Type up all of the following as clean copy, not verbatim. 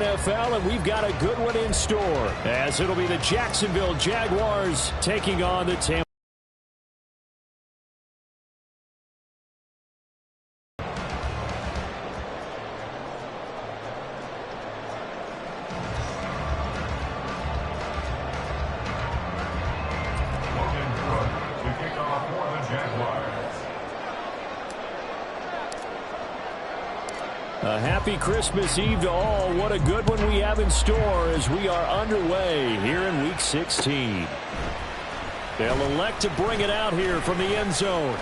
NFL, and we've got a good one in store, as it'll be the Jacksonville Jaguars taking on the Tampa. A happy Christmas Eve to all. What a good one we have in store as we are underway here in Week 16. They'll elect to bring it out here from the end zone.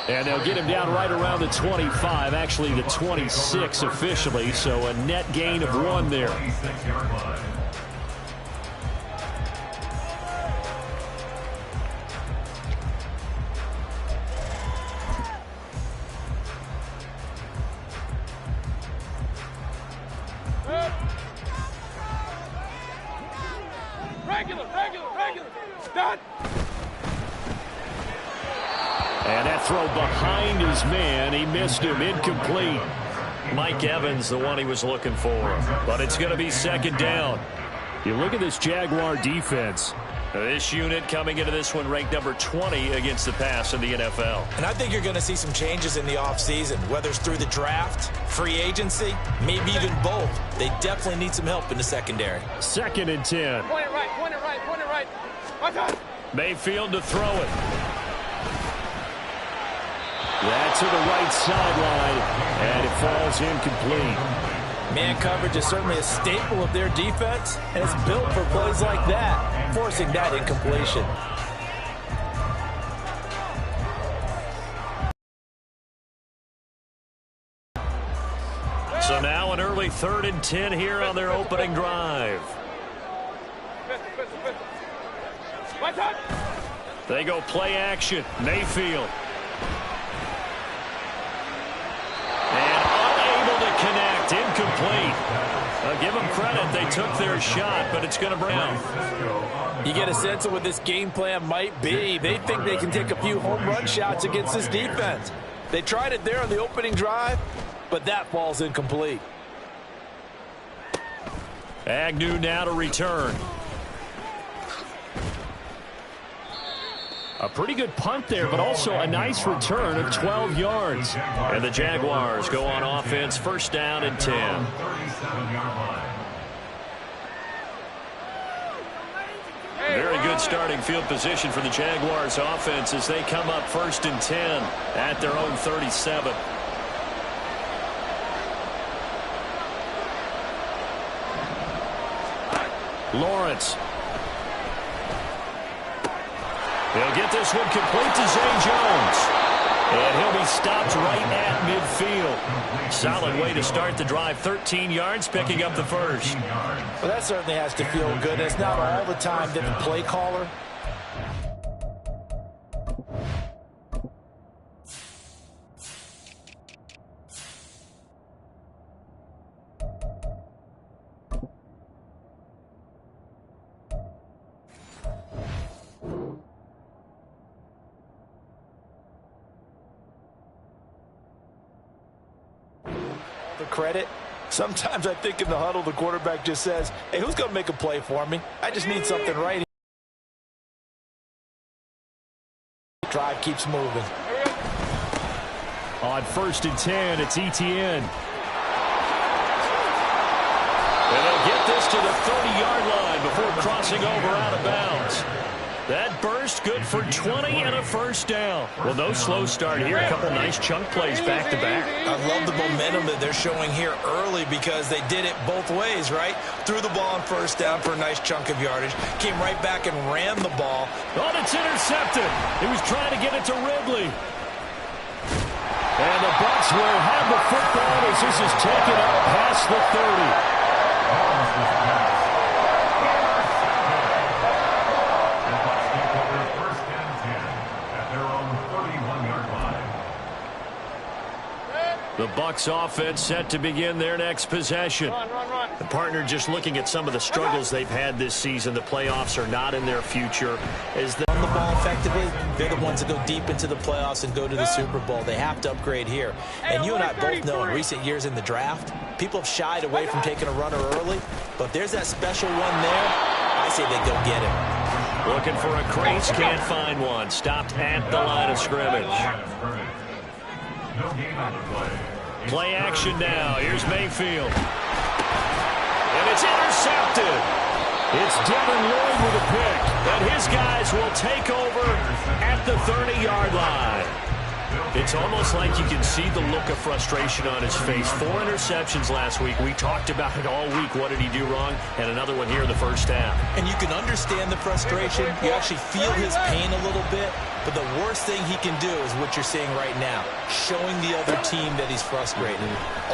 And they'll get him down right around the 25, actually the 26 officially, so a net gain of 1 there. Done. And that throw behind his man. He missed him. Incomplete. Mike Evans, the one he was looking for. But it's going to be second down. You look at this Jaguar defense. This unit coming into this one ranked number 20 against the pass in the NFL. And I think you're going to see some changes in the offseason, whether it's through the draft, free agency, maybe even both. They definitely need some help in the secondary. 2nd and 10. Point it right, point it right, point it right. Mayfield to throw it. That's to the right sideline, and it falls incomplete. Man coverage is certainly a staple of their defense, and it's built for plays like that, forcing that incompletion. So now an early 3rd and 10 here on their opening drive. They go play action. Mayfield. And unable to connect. Incomplete. Give them credit. They took their shot, but it's going to bring out. You get a sense of what this game plan might be. They think they can take a few home run shots against this defense. They tried it there on the opening drive, but that falls incomplete. Agnew now to return. A pretty good punt there, but also a nice return of 12 yards. And the Jaguars go on offense, 1st down and 10. Very good starting field position for the Jaguars offense as they come up 1st and 10 at their own 37. Lawrence. He'll get this one complete to Zay Jones. And he'll be stopped right at midfield. Solid way to start the drive. 13 yards, picking up the first. Well, that certainly has to feel good. It's not all the time that the play caller credit. Sometimes I think in the huddle, the quarterback just says, hey, who's going to make a play for me? I just need something right. Drive keeps moving. On 1st and 10, it's Etienne. And they'll get this to the 30-yard line before crossing over out of bounds. That burst good for 20 and a 1st down. Well, no slow start here. A couple nice chunk plays back-to-back. I love the momentum that they're showing here early because they did it both ways, right? Threw the ball on 1st down for a nice chunk of yardage. Came right back and ran the ball. Oh, it's intercepted. He was trying to get it to Ridley. And the Bucs will have the football as this is taken up past the 30. The Bucs offense set to begin their next possession. Run. The partner just looking at some of the struggles they've had this season. The playoffs are not in their future. As they run the ball effectively, they're the ones that go deep into the playoffs and go to the Super Bowl. They have to upgrade here. And you and I both know in recent years in the draft, People have shied away from taking a runner early, but if there's that special one there, I say they go get him. Looking for a crease, can't find one. Stopped at the line of scrimmage. Play action now. Here's Mayfield. And it's intercepted. It's Devin Lloyd with a pick. And his guys will take over at the 30-yard line. It's almost like you can see the look of frustration on his face. 4 interceptions last week. We talked about it all week. What did he do wrong? And another one here in the first half. And you can understand the frustration. You actually feel his pain a little bit. But the worst thing he can do is what you're seeing right now, showing the other team that he's frustrated.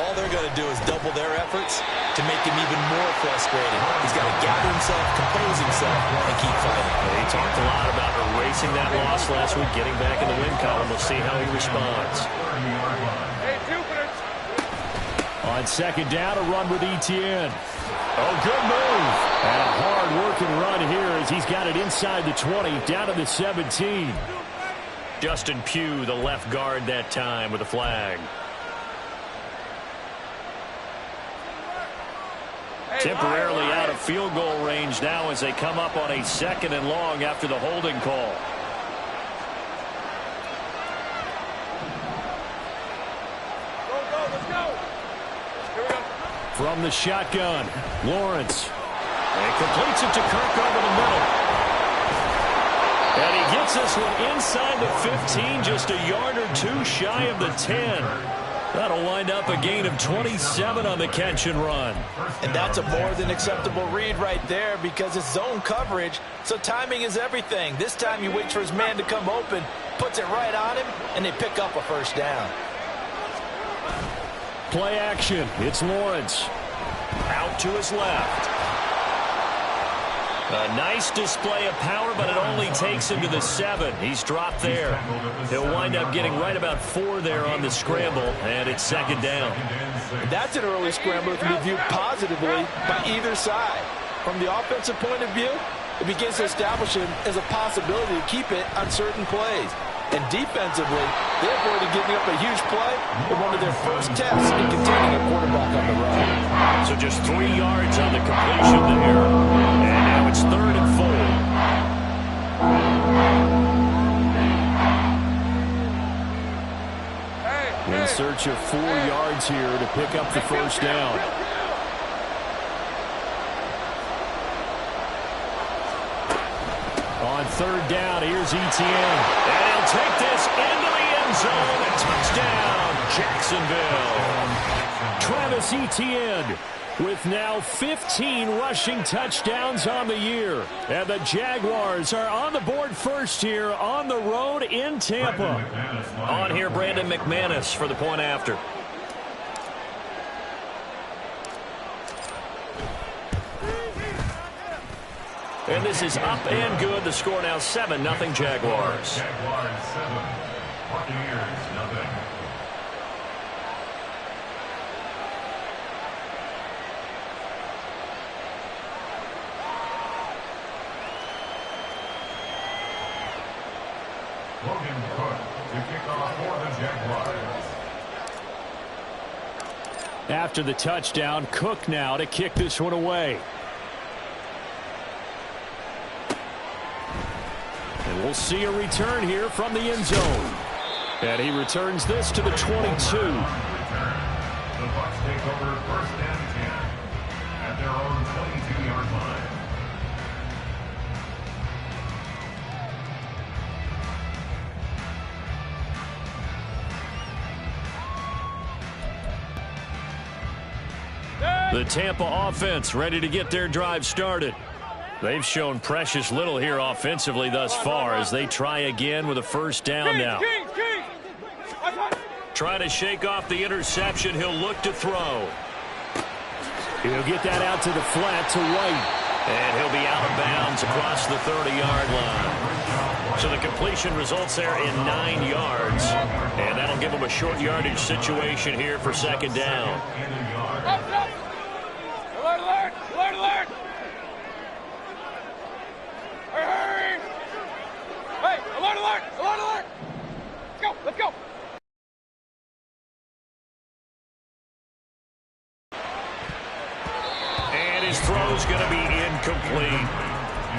All they're going to do is double their efforts to make him even more frustrated. He's got to gather himself, compose himself, and keep fighting. He talked a lot about erasing that loss last week, getting back in the win column. We'll see how he responds. On second down, a run with Etienne. Oh, good move. And a hard-working run here as he's got it inside the 20, down to the 17. Justin Pugh, the left guard that time with a flag. Temporarily out of field goal range now as they come up on a 2nd and long after the holding call. From the shotgun, Lawrence. And completes it to Kirk over the middle. And he gets this one inside the 15, just a yard or 2 shy of the 10. That'll wind up a gain of 27 on the catch and run. And that's a more than acceptable read right there because it's zone coverage, so timing is everything. This time you wait for his man to come open, puts it right on him, and they pick up a first down. Play action. It's Lawrence. Out to his left. A nice display of power, but it only takes him to the 7. He's dropped there. He'll wind up getting right about 4 there on the scramble, and it's 2nd down. That's an early scramble that can be viewed positively by either side. From the offensive point of view, it begins to establish him as a possibility to keep it on certain plays. And defensively, they avoided giving up a huge play in one of their first tests in containing a quarterback on the run. So just 3 yards on the completion there. And now it's 3rd and 4. In search of 4 yards here to pick up the first down. On 3rd down, here's Etienne. And he'll take this into the end zone. A touchdown, Jacksonville. Travis Etienne with now 15 rushing touchdowns on the year. And the Jaguars are on the board first here on the road in Tampa. On here, Brandon McManus for the point after. And this is up and good. The score now 7-0 Jaguars. Jaguars 7, Buccaneers 0. Logan Cook to kick off for the Jaguars. After the touchdown, Cook now to kick this one away. And we'll see a return here from the end zone. And he returns this to the 22. The Bucs take over 1st and 10 at their own 22-yard line. The Tampa offense ready to get their drive started. They've shown precious little here offensively thus far as they try again with a first down now. Trying to shake off the interception. He'll look to throw. He'll get that out to the flat to White. And he'll be out of bounds across the 30-yard line. So the completion results there in 9 yards. And that'll give him a short yardage situation here for 2nd down. Alert, alert! Alert, alert! Hurry! Hey, alert, alert! Alert, alert! Let's go, let's go! his throw's going to be incomplete.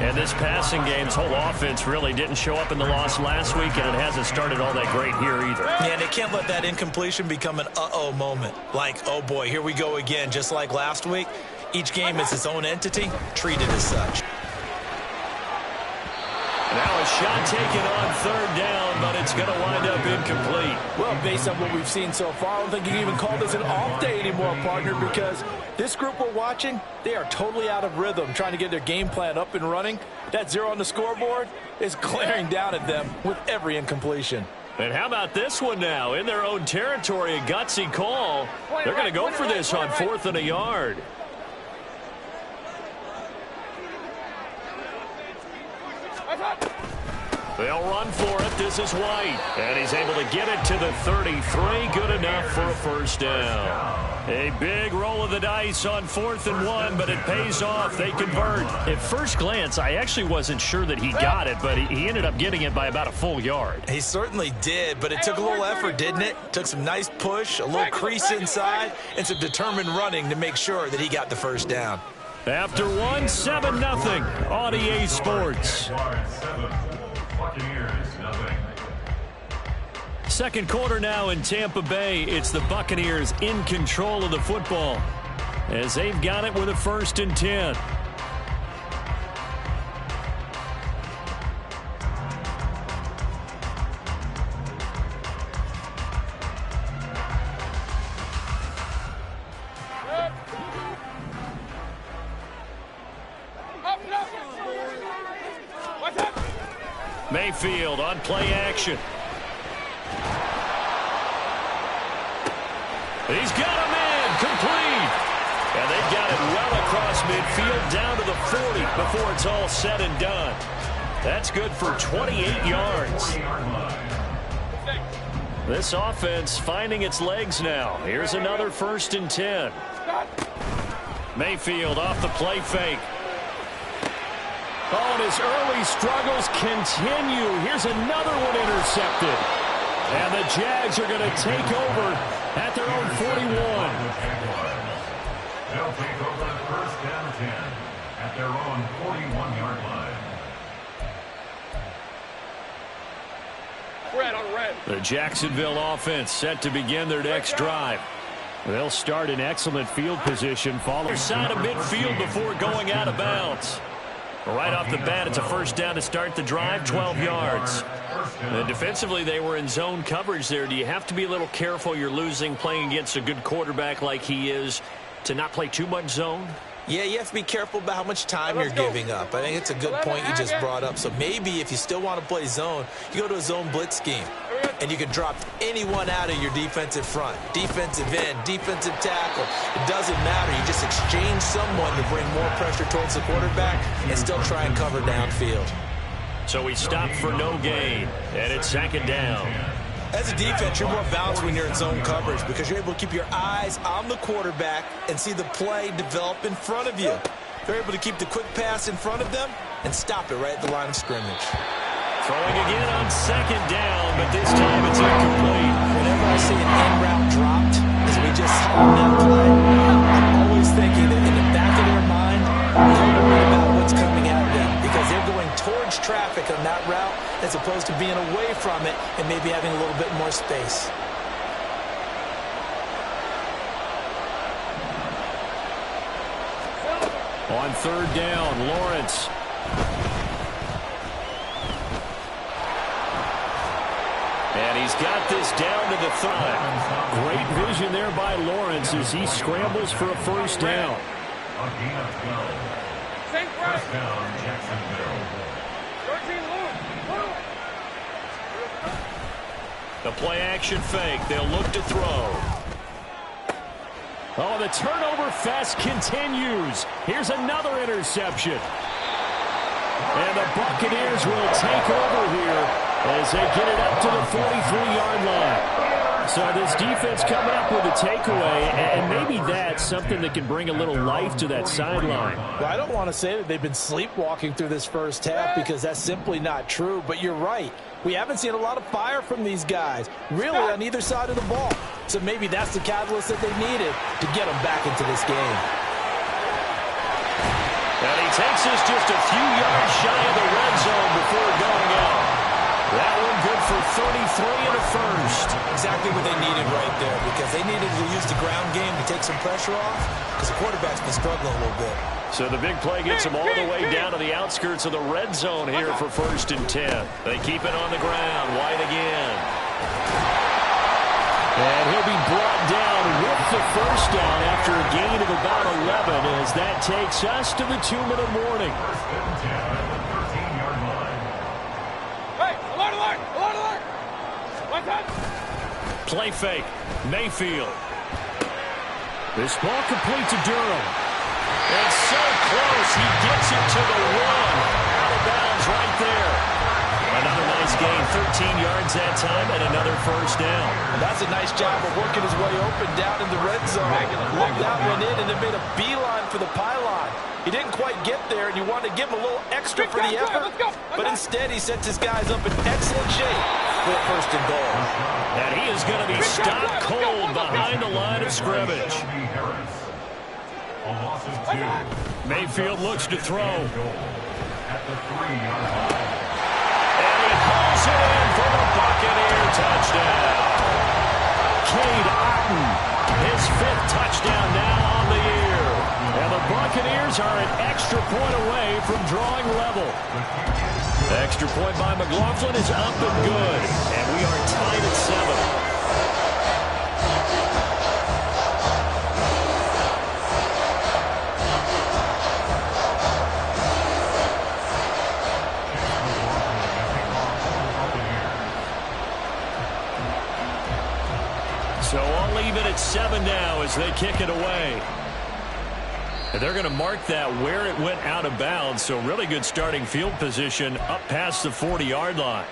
And this passing game's whole offense really didn't show up in the loss last week, and it hasn't started all that great here either. Yeah, and they can't let that incompletion become an uh-oh moment. Like, oh boy, here we go again, just like last week. Each game is its own entity, treated as such. Now a shot taken on third down, but it's going to wind up incomplete. Well, based on what we've seen so far, I don't think you can even call this an off day anymore, partner, because this group we're watching, they are totally out of rhythm, trying to get their game plan up and running. That 0 on the scoreboard is glaring down at them with every incompletion. And how about this one now? In their own territory, a gutsy call. They're going to go for this on 4th and a yard. They'll run for it. This is White. And he's able to get it to the 33. Good enough for a first down. A big roll of the dice on 4th and 1, but it pays off. They convert. At first glance, I actually wasn't sure that he got it, but he ended up getting it by about a full yard. He certainly did, but it took a little effort, didn't it? Took some nice push, a little crease inside, and some determined running to make sure that he got the first down. After 1, 7-0 on EA Sports. Second quarter now in Tampa Bay. It's the Buccaneers in control of the football as they've got it with a 1st and 10. Mayfield on play action. He's got a man complete. And they've got it well across midfield down to the 40 before it's all said and done. That's good for 28 yards. This offense finding its legs now. Here's another 1st and 10. Mayfield off the play fake. Oh, and his early struggles continue. Here's another one intercepted. And the Jags are going to take over at their own 41. They'll take over 1st and 10 at their own 41-yard line. Red on red. The Jacksonville offense set to begin their next drive. They'll start in excellent field position. Follow side of midfield before going out of bounds. Right off the bat, it's a first down to start the drive, 12 yards. And defensively, they were in zone coverage there. Do you have to be a little careful? You're losing playing against a good quarterback like he is to not play too much zone? Yeah, you have to be careful about how much time you're giving up. I think it's a good point you just brought up. So maybe if you still want to play zone, you go to a zone blitz scheme. And you can drop anyone out of your defensive front. Defensive end, defensive tackle. It doesn't matter. You just exchange someone to bring more pressure towards the quarterback and still try and cover downfield. So he stopped for no gain, and it's 2nd down. As a defense, you're more balanced when you're in zone coverage because you're able to keep your eyes on the quarterback and see the play develop in front of you. They're able to keep the quick pass in front of them and stop it right at the line of scrimmage. Throwing again on 2nd down, but this time it's incomplete. Whenever I see an end route dropped, as we just saw on that play, I'm always thinking that in the back of their mind, they're worried about what's coming at them because they're going towards traffic on that route as opposed to being away from it and maybe having a little bit more space. On 3rd down, Lawrence. And he's got this down to the 5. Great vision there by Lawrence as he scrambles for a first down. A gain of 12. First down, Jacksonville. 13 loose. The play action fake. They'll look to throw. Oh, the turnover fest continues. Here's another interception. And the Buccaneers will take over here as they get it up to the 43-yard line. So this defense coming up with a takeaway, and maybe that's something that can bring a little life to that sideline. Well, I don't want to say that they've been sleepwalking through this first half because that's simply not true, but you're right. We haven't seen a lot of fire from these guys, really on either side of the ball. So maybe that's the catalyst that they needed to get them back into this game. takes us just a few yards shy of the red zone before going out. That one good for 33 and a first. Exactly what they needed right there, because they needed to use the ground game to take some pressure off, because the quarterback's been struggling a little bit. So the big play gets them all the way down to the outskirts of the red zone here for 1st and 10. They keep it on the ground. White again. And he'll be brought down with the first down after a gain of about 11 as that takes us to the 2-minute warning. Hey, alert, alert, alert, alert. One time. Play fake. Mayfield. This ball complete to Durham. It's so close. He gets it to the 1. Out of bounds right there. Another nice gain. 13 yards that time and another first down. That's a nice job of working his way open down in the red zone. Looked out, went in, and then made a beeline for the pylon. He didn't quite get there, and you wanted to give him a little extra for the effort. But instead, he sets his guys up in excellent shape for the 1st and goal. And he is going to be stopped cold behind the line of scrimmage. Mayfield looks to throw. At the 3-yard line. And he hauls it in for the Buccaneer touchdown. Cade Otton, his 5th touchdown now on the year. And the Buccaneers are an extra point away from drawing level. Extra point by McLaughlin is up and good. And we are tied at 7. So I'll leave it at 7 now as they kick it away. And they're going to mark that where it went out of bounds. So really good starting field position up past the 40-yard line.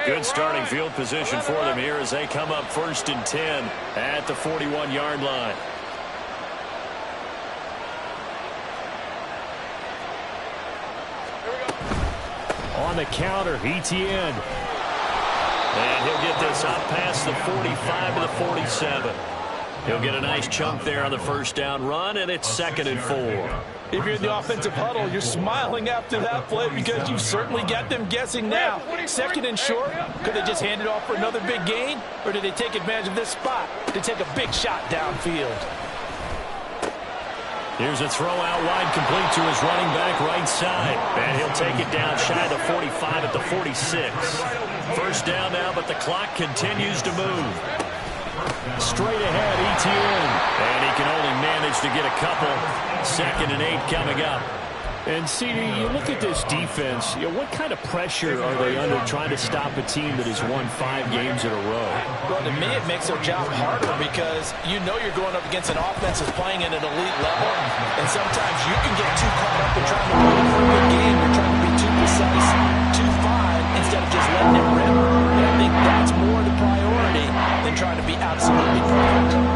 Good starting field position for them here as they come up 1st and 10 at the 41-yard line. On the counter, Etienne. And he'll get this up past the 45 to the 47. He'll get a nice chunk there on the first down run, and it's 2nd and 4. If you're in the offensive huddle, you're smiling after that play because you certainly got them guessing now. 2nd and short, could they just hand it off for another big gain? Or did they take advantage of this spot to take a big shot downfield? Here's a throw out wide complete to his running back right side. And he'll take it down shy of the 45 at the 46. First down now, but the clock continues to move. Straight ahead, Etienne. And he can only manage to get a couple. 2nd and 8 coming up. And, CD, you look at this defense, what kind of pressure are they under trying to stop a team that has won 5 games in a row? Well, to me, it makes their job harder because you know you're going up against an offense that's playing at an elite level, and sometimes you can get too caught up in trying to win a good game. You're trying to be too precise, too fine, instead of just letting it rip. And I think that's more the priority than trying to be absolutely perfect.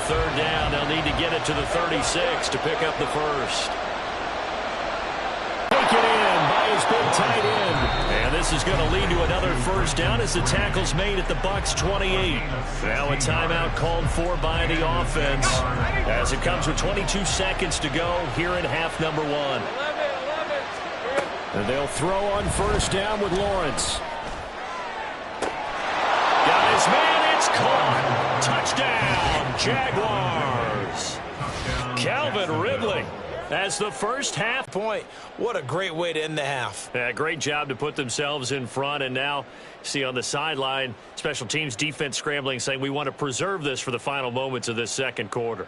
Third down, they'll need to get it to the 36 to pick up the first. Take it in by his big tight end. And this is going to lead to another first down as the tackle's made at the Bucs 28. Now a timeout called for by the offense as it comes with 22 seconds to go here in half number 1. And they'll throw on first down with Lawrence. Got his man, it's caught. Touchdown. Jaguars. Calvin Ridley as the first half point. What a great way to end the half. Yeah, great job to put themselves in front. And now see on the sideline, special teams defense scrambling, saying we want to preserve this for the final moments of this second quarter.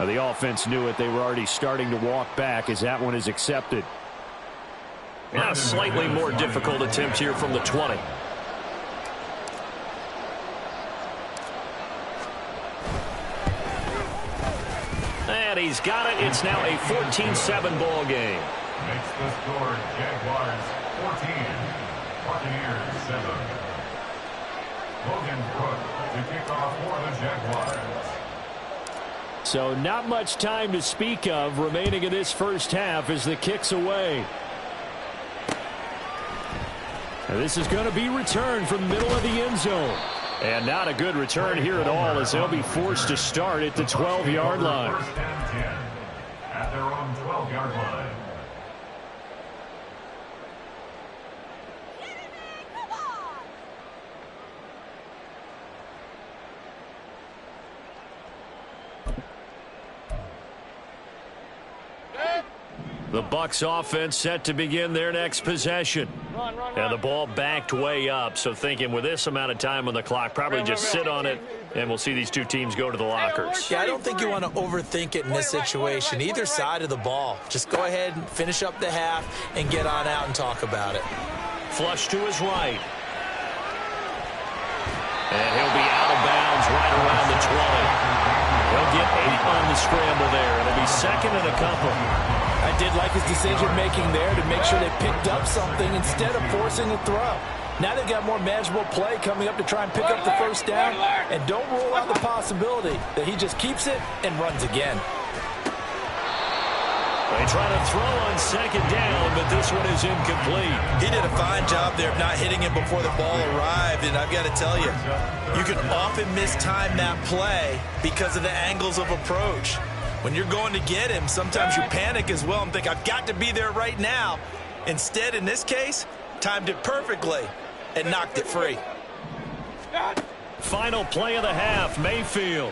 The offense knew it. They were already starting to walk back as that one is accepted. Now a slightly more difficult attempt here from the 20. And he's got it. It's now a 14-7 ball game. Makes the score Jaguars 14, Buccaneers 7. Logan Cook to kick off for the Jaguars. So not much time to speak of remaining in this first half as the kick's away. Now this is going to be returned from the middle of the end zone. And not a good return here at all as they'll be forced to start at the 12-yard line. First and 10 at their own 12-yard line. The Bucs offense set to begin their next possession. And the ball backed way up, so thinking with this amount of time on the clock, probably just sit on it, and we'll see these two teams go to the lockers. Yeah, I don't think you want to overthink it in this situation. Either side of the ball. Just go ahead and finish up the half and get on out and talk about it. Flush to his right. And he'll be out of bounds right around the 20. He'll get 8 on the scramble there. It'll be second and a couple. I did like his decision-making there to make sure they picked up something instead of forcing a throw. Now they've got more manageable play coming up to try and pick up the first down. And don't rule out the possibility that he just keeps it and runs again. They try to throw on second down, but this one is incomplete. He did a fine job there of not hitting him before the ball arrived, and I've got to tell you, you can often mistime that play because of the angles of approach. When you're going to get him, sometimes you panic as well and think, I've got to be there right now. Instead, in this case, timed it perfectly and knocked it free. Final play of the half, Mayfield.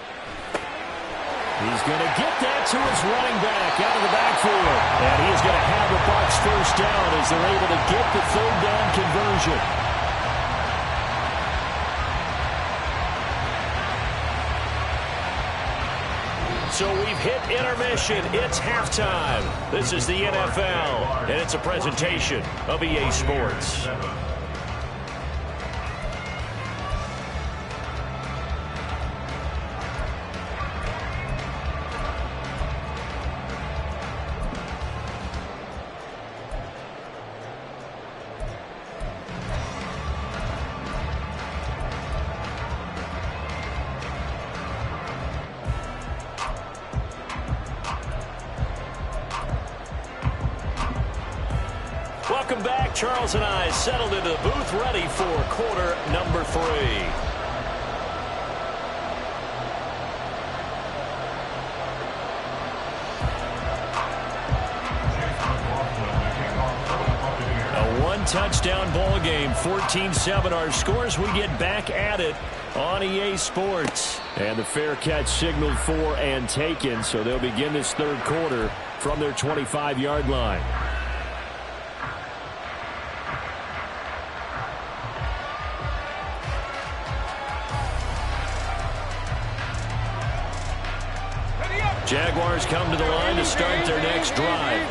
He's going to get that to his running back out of the backfield. And he is going to have the Bucs first down as they're able to get the third down conversion. So we've hit intermission. It's halftime. This is the NFL, and it's a presentation of EA Sports. Welcome back. Charles and I settled into the booth ready for quarter number 3. A one-touchdown ball game, 14-7 our scores. We get back at it on EA Sports. And the fair catch signaled for and taken, so they'll begin this third quarter from their 25-yard line. Jaguars come to the line to start their next drive.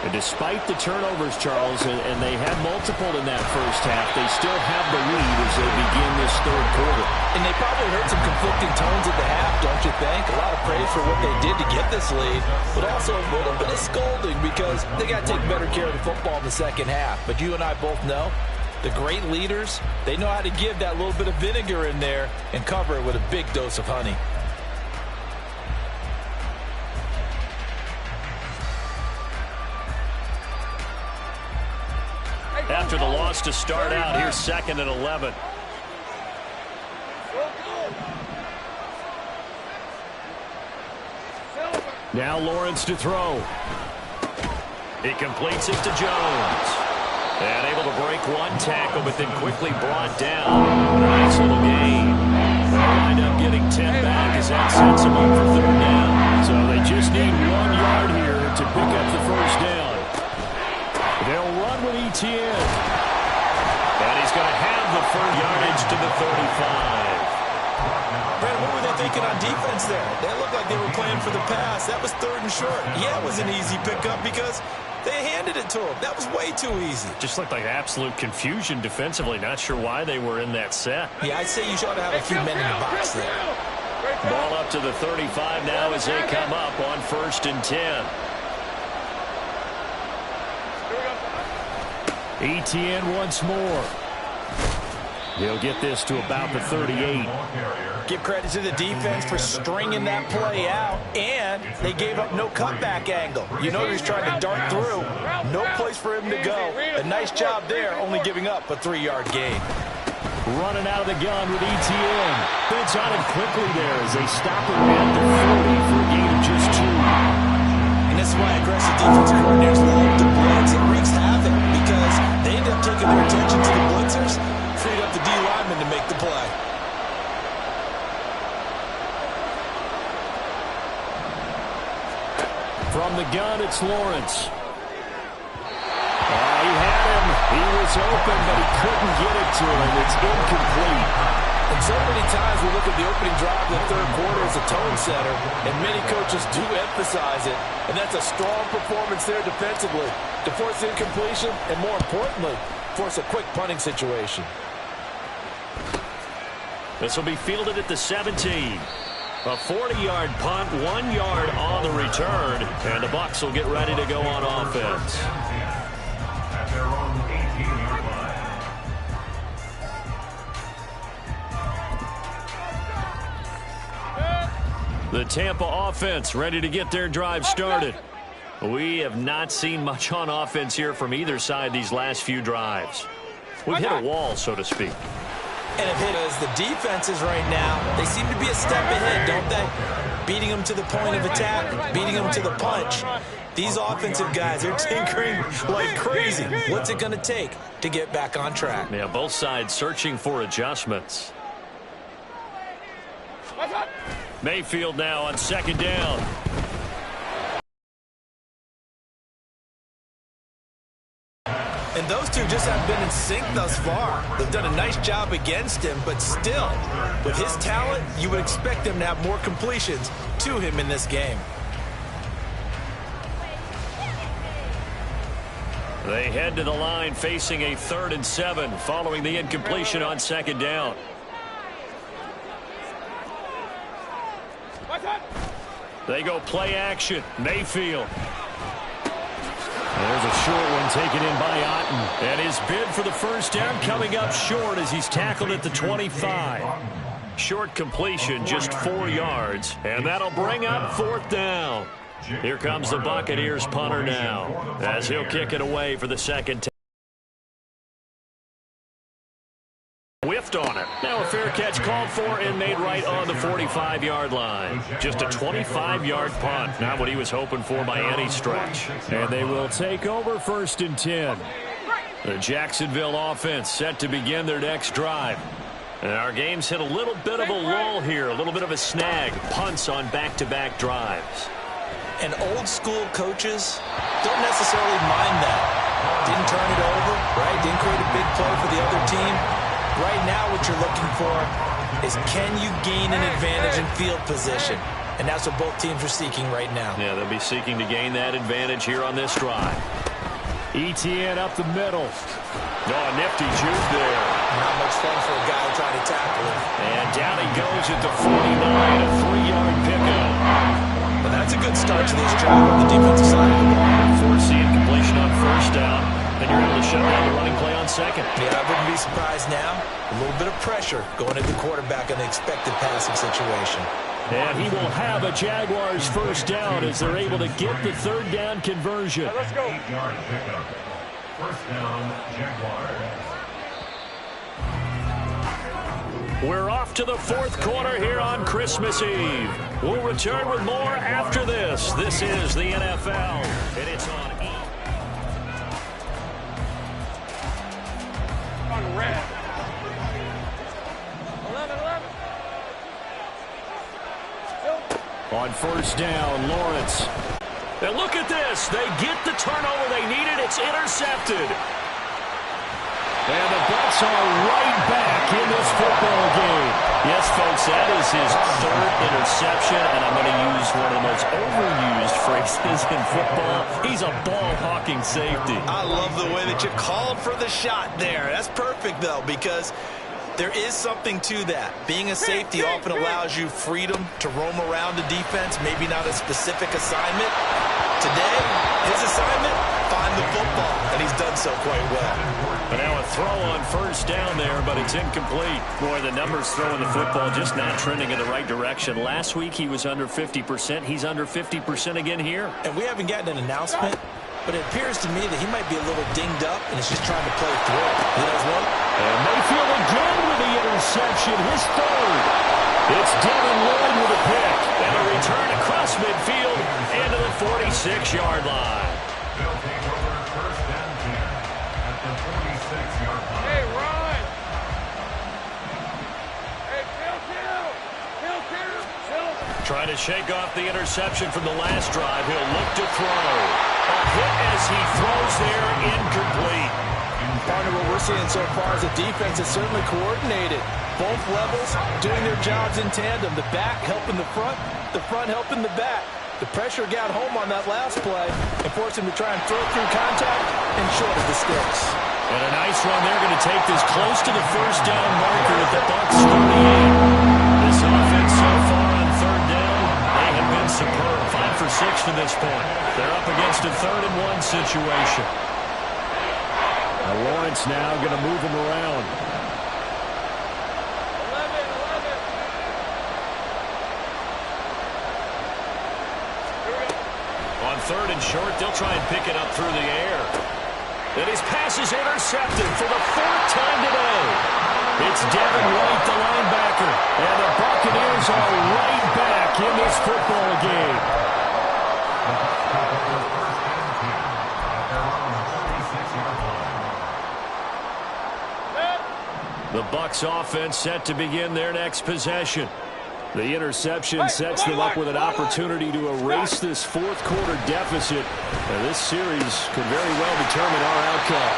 And despite the turnovers, Charles, and they had multiple in that first half, they still have the lead as they begin this third quarter. And they probably heard some conflicting tones at the half, don't you think? A lot of praise for what they did to get this lead, but also a little bit of scolding because they got to take better care of the football in the second half. But you and I both know the great leaders, they know how to give that little bit of vinegar in there and cover it with a big dose of honey. After the loss to start out, here's second and 11. Now Lawrence to throw. He completes it to Jones. And able to break one tackle, but then quickly brought down. Nice little gain. They'll wind up getting 10 back as that sets them up for third down. So they just need 1 yard here to pick up the first down. They'll run with Etienne. And he's going to have the first yardage to the 35. Brandon, what were they thinking on defense there? They looked like they were playing for the pass. That was 3rd and short. Yeah, it was an easy pickup because they handed it to him. That was way too easy. Just looked like absolute confusion defensively. Not sure why they were in that set. Yeah, I'd say you ought to have a few men in the box there. Ball up to the 35 now as they come up on 1st and 10. Etienne once more. He'll get this to about the 38. Give credit to the defense for stringing that play out, and they gave up no cutback angle. You know he's trying to dart through. No place for him to go. A nice job there, only giving up a 3-yard gain. Running out of the gun with Etienne. Fence on him quickly there as they stop him at the 40 for a gain of just 2. And this is why aggressive defensive coordinators love to blitz. It wreaks havoc because they end up taking their attention to the blitzers, freed up the D lineman to make the play. From the gun, it's Lawrence. He had him. He was open, but he couldn't get it to him. It's incomplete. And so many times we look at the opening drive in the 3rd quarter as a tone setter, and many coaches do emphasize it. And that's a strong performance there defensively to force incompletion and, more importantly, force a quick punting situation. This will be fielded at the 17. A 40-yard punt, 1 yard on the return, and the Bucs will get ready to go on offense. At their own 18-yard line. The Tampa offense ready to get their drive started. We have not seen much on offense here from either side these last few drives. We've hit a wall, so to speak. And if hit as the defenses right now, they seem to be a step ahead, don't they? Beating them to the point of attack, beating them to the punch. These offensive guys are tinkering like crazy. What's it going to take to get back on track? Yeah, both sides searching for adjustments. Mayfield now on 2nd down. And those two just haven't been in sync thus far. They've done a nice job against him, but still, with his talent, you would expect them to have more completions to him in this game. They head to the line facing a 3rd and 7 following the incompletion on 2nd down. They go play action. Mayfield. There's a short one taken in by Otten. And his bid for the 1st down coming up short as he's tackled at the 25. Short completion, just 4 yards. And that'll bring up 4th down. Here comes the Buccaneers punter now as he'll kick it away for the 2nd time. Whiffed on it. Now a fair catch called for and made right on the 45-yard line. Just a 25-yard punt. Not what he was hoping for by any stretch. And they will take over 1st and 10. The Jacksonville offense set to begin their next drive. And our game's hit a little bit of a lull here, a little bit of a snag. Punts on back-to-back drives. And old-school coaches don't necessarily mind that. Didn't turn it over, right? Didn't create a big play for the other team. Right now what you're looking for is can you gain an advantage in field position? And that's what both teams are seeking right now. Yeah, they'll be seeking to gain that advantage here on this drive. Etienne up the middle. Oh, a nifty juke there. Not much fun for a guy trying to tackle him. And down he goes at the 49, a 3-yard pickup. But that's a good start to this drive on the defensive side of the ball. Force the incompletion on 1st down. Then you're able to shut down the running play on 2nd. Yeah, I wouldn't be surprised now. A little bit of pressure going at the quarterback in the expected passing situation. And he will have a Jaguars 1st down as they're able to get the 3rd down conversion. Let's go. 8-yard pickup. 1st down, Jaguars. We're off to the 4th quarter here on Christmas Eve. We'll return with more after this. This is the NFL, and it's on E! On red. 11. On 1st down, Lawrence. And look at this. They get the turnover they needed. It's intercepted. And the Bucs are right back in this football game. Yes, folks, that is his third interception, and I'm going to use one of the most overused phrases in football. He's a ball-hawking safety. I love the way that you called for the shot there. That's perfect, though, because there is something to that. Being a safety often allows you freedom to roam around the defense, maybe not a specific assignment. Today, his assignment, find the football, and he's done so quite well. But now a throw on first down there, but it's incomplete. Boy, the numbers throwing the football just not trending in the right direction. Last week he was under 50%. He's under 50% again here. And we haven't gotten an announcement, but it appears to me that he might be a little dinged up and is just trying to play through. He knows what? And Mayfield again with the interception, his third. It's Devin Lloyd with a pick. And a return across midfield into the 46-yard line. They'll take over first and 10 at the 46-yard line. Hey, run! Hey, Phil. Trying to shake off the interception from the last drive. He'll look to throw. A hit as he throws there, incomplete. Partner, what we're seeing so far is the defense is certainly coordinated. Both levels doing their jobs in tandem. The back helping the front helping the back. The pressure got home on that last play and forced him to try and throw through contact and short of the sticks. And a nice run. They're going to take this close to the first down marker at the Bucs 38. This offense so far on third down, they have been superb. 5 for 6 to this point. They're up against a 3rd and 1 situation. Now Lawrence now going to move him around. 3rd and short, they'll try and pick it up through the air. And his pass is intercepted for the 4th time today. It's Devin White, the linebacker. And the Buccaneers are right back in this football game. The Bucs offense set to begin their next possession. The interception sets them up with an opportunity to erase this 4th quarter deficit. And this series could very well determine our outcome.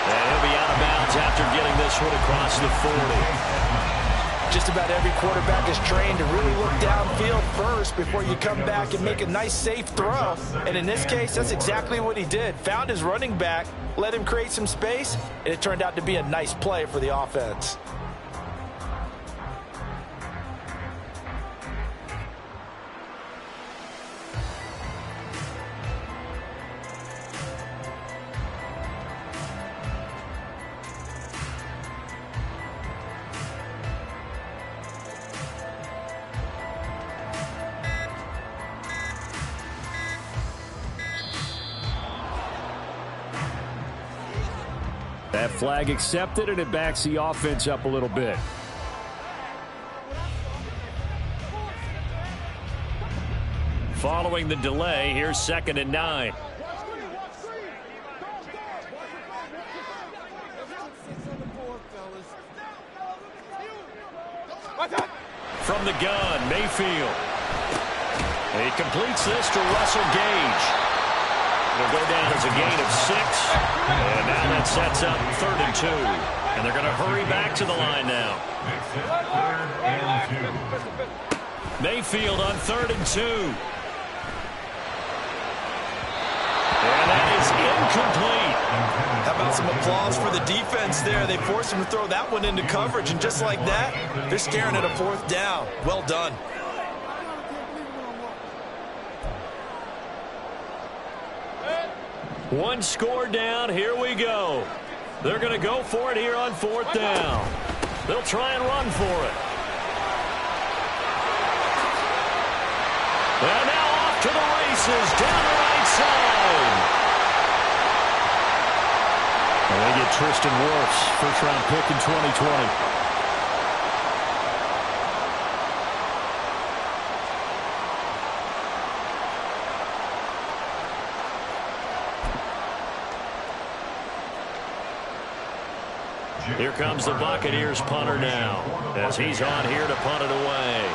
And he'll be out of bounds after getting this one across the 40. Just about every quarterback is trained to really look downfield first before you come back and make a nice, safe throw. And in this case, that's exactly what he did. Found his running back, let him create some space, and it turned out to be a nice play for the offense. That flag accepted, and it backs the offense up a little bit. Following the delay, here's 2nd and 9. From the gun, Mayfield. He completes this to Russell Gage. It'll go down as a gain of 6. And now that sets up 3rd and 2. And they're going to hurry back to the line now. Mayfield on 3rd and 2. And that is incomplete. How about some applause for the defense there? They forced him to throw that one into coverage, and just like that, they're staring at a 4th down. Well done. One score down. Here we go. They're going to go for it here on 4th down. They'll try and run for it. And now off to the races down the right side. And they get Tristan Wirfs, first-round pick in 2020. Here comes the Buccaneers punter now as he's on here to punt it away.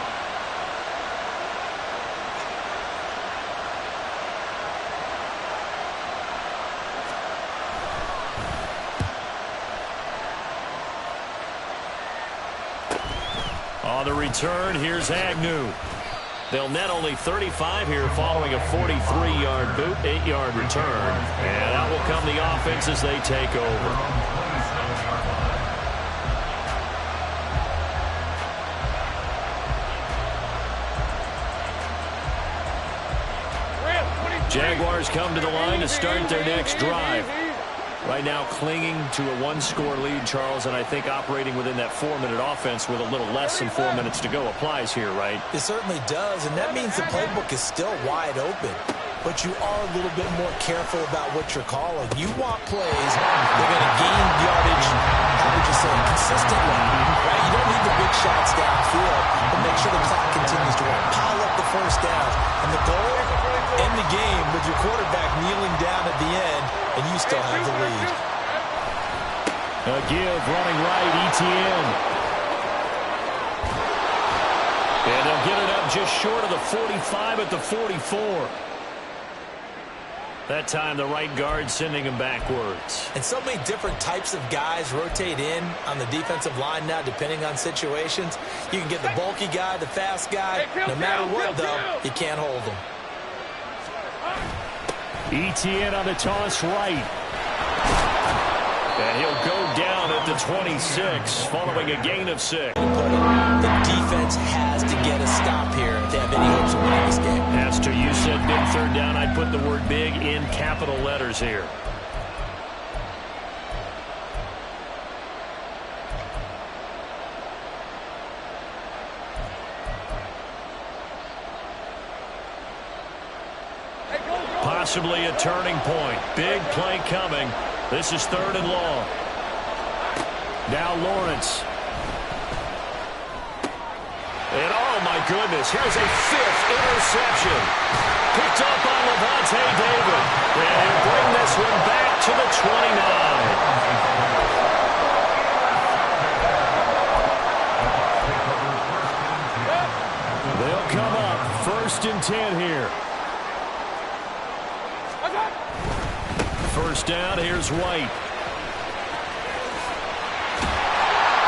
On the return, here's Agnew. They'll net only 35 here following a 43-yard boot, 8-yard return. And out will come the offense as they take over. Jaguars come to the line to start their next drive. Right now clinging to a one-score lead, Charles, and I think operating within that 4-minute offense with a little less than 4 minutes to go applies here, right? It certainly does, and that means the playbook is still wide open. But you are a little bit more careful about what you're calling. You want plays, they're going to gain yardage, how would you say, consistently. Right? You don't need the big shots downfield, but make sure the clock continues to run. Pile up the first downs. And the goal, end the game with your quarterback kneeling down at the end, and you still have the lead. A give, running right, Etienne. And they'll get it up just short of the 45 at the 44. That time, the right guard sending him backwards. And so many different types of guys rotate in on the defensive line now, depending on situations. You can get the bulky guy, the fast guy. No matter what, though, you can't hold him. Etienne on the toss right. And he'll go down at the 26, following a gain of 6. The defense has to get a stop here if they have any hopes of winning this game. As to you said big third down, I'd put the word big in capital letters here. Possibly a turning point. Big play coming. This is 3rd and long. Now Lawrence. And oh my goodness, here's a 5th interception. Picked up by Levante David. And he'll bring this one back to the 29. They'll come up 1st and 10 here. First down, here's White.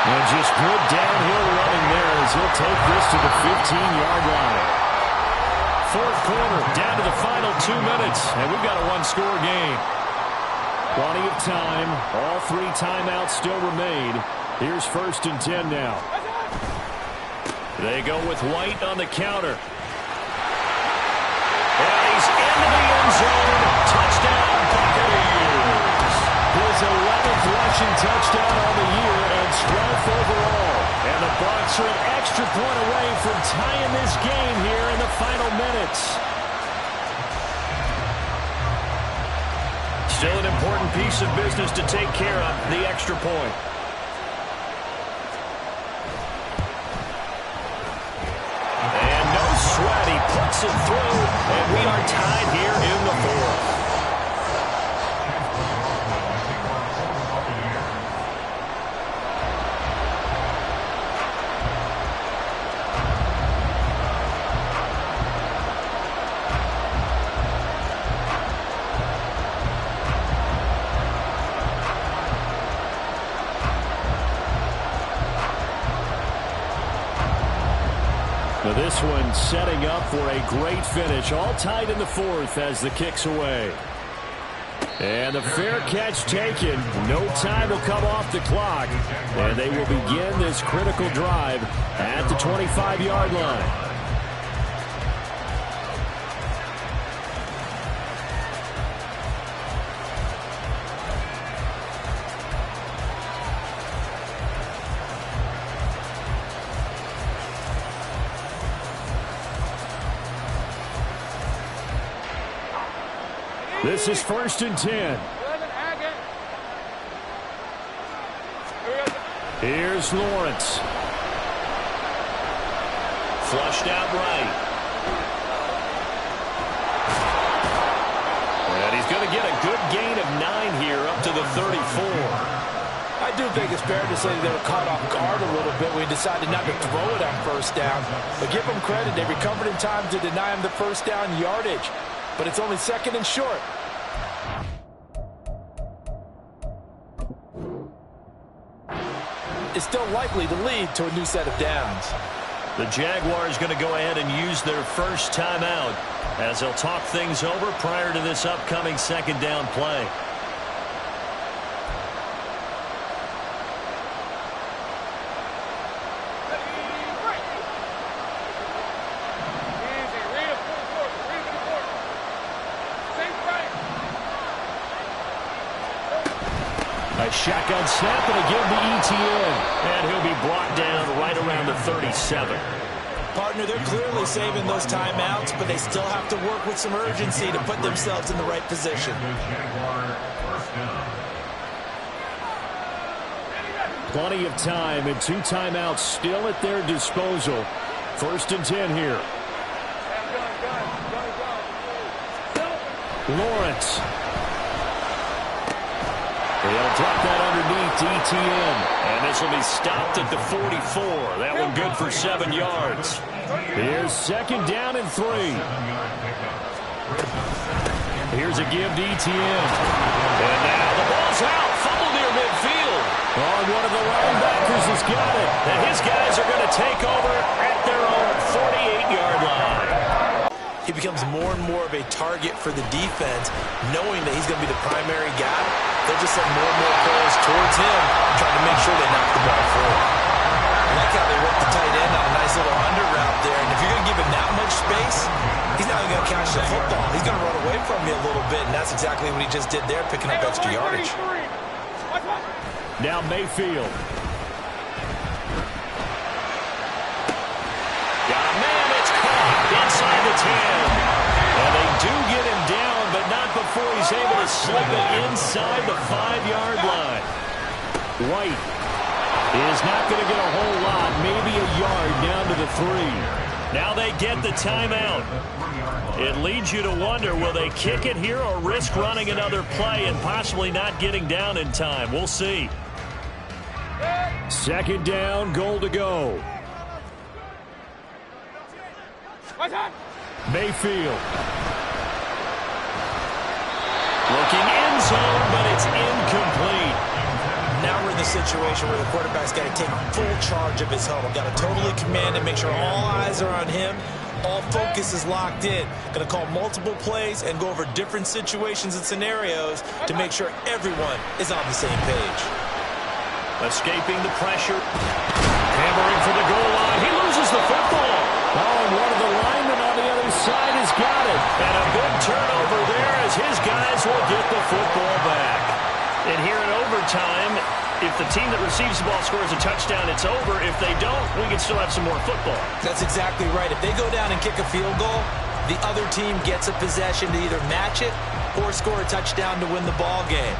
And just good downhill running there as he'll take this to the 15-yard line. 4th quarter, down to the final 2 minutes, and we've got a one-score game. Plenty of time. All 3 timeouts still remain. Here's 1st and 10 now. They go with White on the counter. And he's into the end zone. Touchdown, Buccaneers. His 11th rushing touchdown on the year and 12th overall. And the Bucs are an extra point away from tying this game here in the final minutes. Still an important piece of business to take care of, the extra point. And no sweat, he puts it through, and we are tied here in the 4th. This one setting up for a great finish. All tied in the 4th as the kick's away. And the fair catch taken. No time will come off the clock. And they will begin this critical drive at the 25-yard line. This is 1st and 10. Here's Lawrence. Flushed out right. And he's going to get a good gain of 9 here up to the 34. I do think it's fair to say they were caught off guard a little bit when we decided not to throw it on 1st down. But give them credit. They recovered in time to deny him the 1st down yardage. But it's only 2nd and short. Is still likely to lead to a new set of downs. The Jaguars going to go ahead and use their first timeout as they'll talk things over prior to this upcoming second down play. A shotgun snap and a give to ETN. And he'll be brought down right around the 37. Partner, they're clearly saving those timeouts, but they still have to work with some urgency to put themselves in the right position. Plenty of time and 2 timeouts still at their disposal. 1st and 10 here. Lawrence. They'll drop that underneath to ETN. And this will be stopped at the 44. That one good for 7 yards. Here's 2nd down and 3. Here's a give to ETN. And now the ball's out. Fumble near midfield. Oh, one of the linebackers has got it. And his guys are going to take over at their own 48-yard line. He becomes more and more of a target for the defense, knowing that he's going to be the primary guy. They'll just send more and more players towards him, trying to make sure they knock the ball forward. I like how they work the tight end on a nice little under route there. And if you're going to give him that much space, he's not even going to catch the football. He's going to run away from you a little bit, and that's exactly what he just did there, picking up extra yardage. Now Mayfield. Got a man, it's caught inside the 10. And they do get him down, but not before he's able to slip it inside the 5-yard line. White is not going to get a whole lot, maybe a yard down to the 3. Now they get the timeout. It leads you to wonder, will they kick it here or risk running another play and possibly not getting down in time? We'll see. 2nd down, goal to go. Mayfield. Looking end zone, but it's incomplete. Now we're in the situation where the quarterback's got to take full charge of his huddle. Got to totally command and make sure all eyes are on him. All focus is locked in. Going to call multiple plays and go over different situations and scenarios to make sure everyone is on the same page. Escaping the pressure. Hammering for the goal line. He loses the football. Oh, and one of the linemen on the other side has got it. And a big turnover there as his guys will get the football back. And here in overtime, if the team that receives the ball scores a touchdown, it's over. If they don't, we can still have some more football. That's exactly right. If they go down and kick a field goal, the other team gets a possession to either match it or score a touchdown to win the ball game.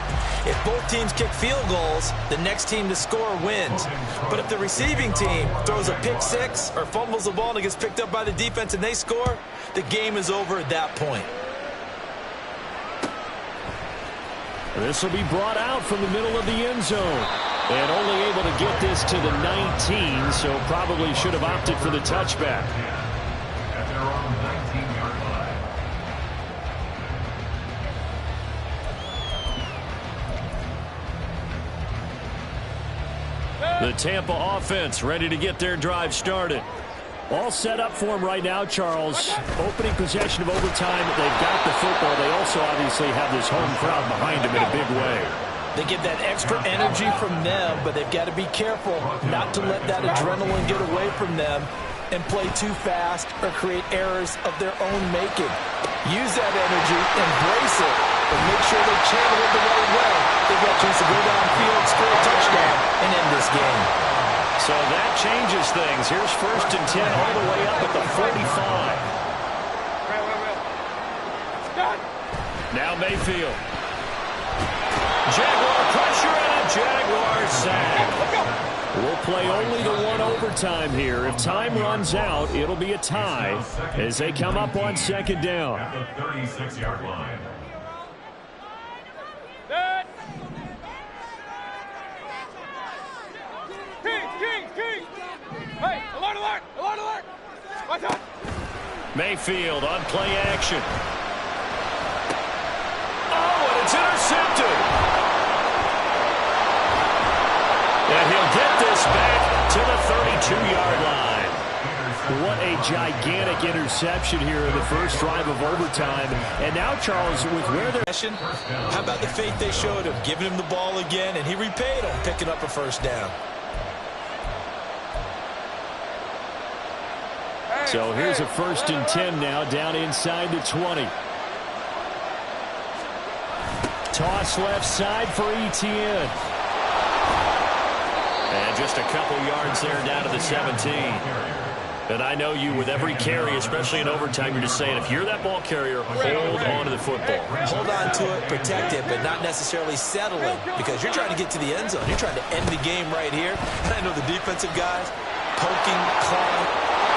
If both teams kick field goals, the next team to score wins. But if the receiving team throws a pick six or fumbles the ball and it gets picked up by the defense and they score, the game is over at that point. This will be brought out from the middle of the end zone. And only able to get this to the 19, so probably should have opted for the touchback. At their own 19-yard line. The Tampa offense ready to get their drive started. All set up for them right now, Charles. Opening possession of overtime. They've got the football. They also obviously have this home crowd behind them in a big way. They get that extra energy from them, but they've got to be careful not to let that adrenaline get away from them and play too fast or create errors of their own making. Use that energy, embrace it, and make sure they channel it the right way. They've got a chance to go downfield, score a touchdown, and end this game. So that changes things. Here's 1st and 10 all the way up at the 45. Now Mayfield. Jaguar pressure and a Jaguar sack. We'll play only the one overtime here. If time runs out, it'll be a tie as they come up on 2nd down. At the 36-yard line. Hey, alert, alert, alert, alert. Watch out. Mayfield on play action. Oh, and it's intercepted. And he'll get this back to the 32-yard line. What a gigantic interception here in the first drive of overtime. And now, Charles, with where they're... How about the faith they showed him, giving him the ball again, and he repaid him, picking up a first down. So here's a 1st and 10 now, down inside the 20. Toss left side for Etienne. And just a couple yards there down to the 17. And I know you, with every carry, especially in overtime, you're just saying, if you're that ball carrier, hold on to the football. Hold on to it, protect it, but not necessarily settle it, because you're trying to get to the end zone. You're trying to end the game right here. And I know the defensive guys poking, clawing.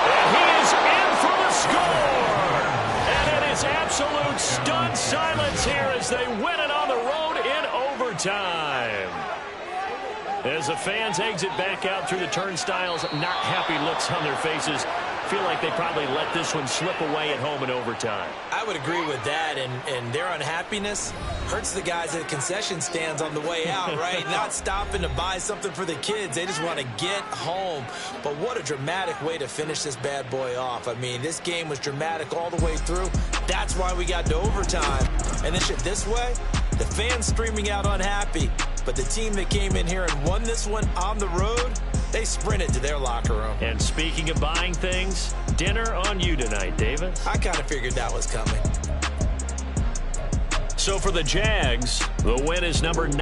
And he is in for the score! And it is absolute stunned silence here as they win it on the road in overtime. As the fans exit back out through the turnstiles, not happy looks on their faces. Feel like they probably let this one slip away at home in overtime. I would agree with that, and their unhappiness hurts the guys at the concession stands on the way out, right? Not stopping to buy something for the kids. They just want to get home. But what a dramatic way to finish this bad boy off. I mean, this game was dramatic all the way through. That's why we got to overtime. And then shit this way, the fans streaming out unhappy. But the team that came in here and won this one on the road, they sprinted to their locker room. And speaking of buying things, dinner on you tonight, Davis. I kind of figured that was coming. So for the Jags, the win is number 9.